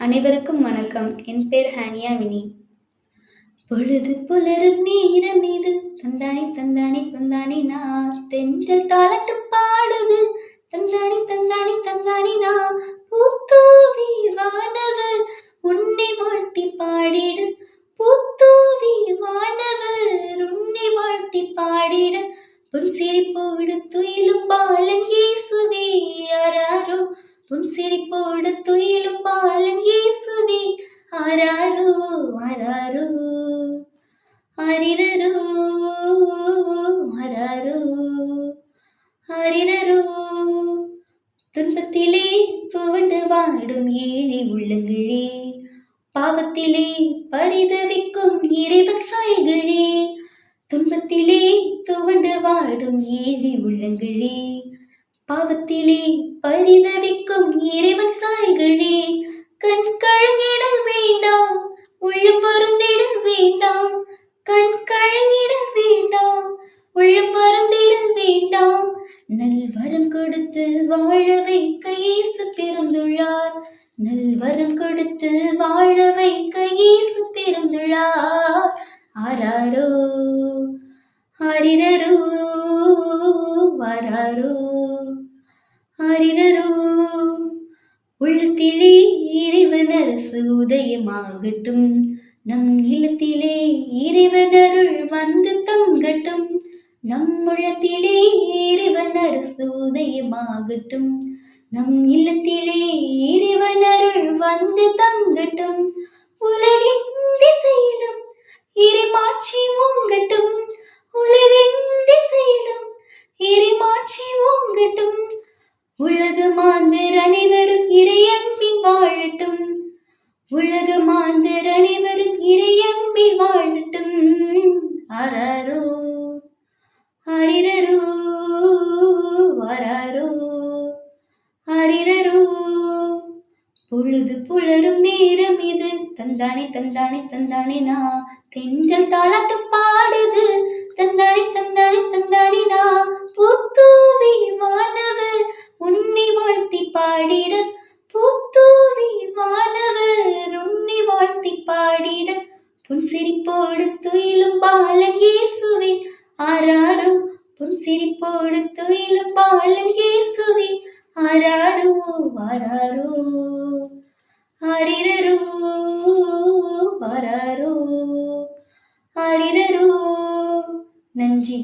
அனைவருக்கும் வணக்கம். என் பேர் ஹானியா வினி. பொழுது புலரும் நேரம் இது தந்தானி தந்தானி தந்தானி நான் தென்றல் தாளட்டு பாடுது தந்தானி தந்தானி தந்தானி நான் பூத்தூவி வானவர் உன்னை வாழ்த்தி பாடிடு பூத்தூவி வானவர் உன்னை வாழ்த்தி பாடிடு புன் சிரிப்போடு துயிலும் பாலன் இயேசுவே ஆராரோ புன் சிரிப்போடு துயிலும் பாலன் இயேசுவே ஆராரோ ஆராரோ ஆரிரரோ ஆராரோ ஆரிரரோ துன்பத்திலே துவண்டு வாடும் ஏழை உள்ளங்களே பாவத்திலே பரிதவிக்கும் இறைவன் சாயல்களே துன்பத்திலே துவண்டு வாடும் ஏழை உள்ளங்களே பாவத்திலே பரிதவிக்கும் இறைவன் சாயல்களே கண் கழங்கிட வேண்டாம் உள்ளம் வருந்திட வேண்டாம் கண் கழங்கிட வேண்டாம் உள்ளம் வருந்திட வேண்டாம் நல்வரம் கொடுத்து வாழ வைக்க இயேசு பிறந்துள்ளார் நல்வரம் கொடுத்து வாழ வைக்க இயேசு பிறந்துள்ளார் ஆராரோ ஆரிரரோ ஆராரோ ஆரிரரோ உள்ளத்திலே இறைவன் அரசு உதயமாகட்டும் நம் இல்லத்திலே இறைவன் அருள் வந்து தங்கட்டும் நம் உள்ளத்திலே இறைவன் அரசு உதயமாகட்டும் நம் இல்லத்திலே இறைவன் அருள் வந்து தங்கட்டும் உலகின் திசையிலும் இறைமாட்சி ஓங்கட்டும் உலகின் திசையிலும் இறைமாட்சி ஓங்கட்டும் உலக மாந்தர் அனைவரும் இறையன்பின் வாழட்டும் உலக மாந்தர் அனைவரும் இறையன்பின் வாழட்டும் ஆராரோ ஆரிரரோ ஆராரோ ஆரிரரோ பொழுது புலரும் நேரம் இது தந்தானி தந்தானி தந்தானி நான் தென்றல் தாளாட்டு பாடுது தந்தானி தந்தானி தந்தானி நான் பூத்தூவி வானவர் உன்னை வாழ்த்தி பாடிட பூத்தூவி வானவர் உன்னை வாழ்த்தி பாடிட புன் சிரிப்போடு துயிலும் பாலன் இயேசுவே ஆராரோ புன் சிரிப்போடு துயிலும் பாலன் இயேசுவே ஆராரோ ஆராரோ ஆரிரரோ ஆராரோ ஆரிரரோ. நன்றி.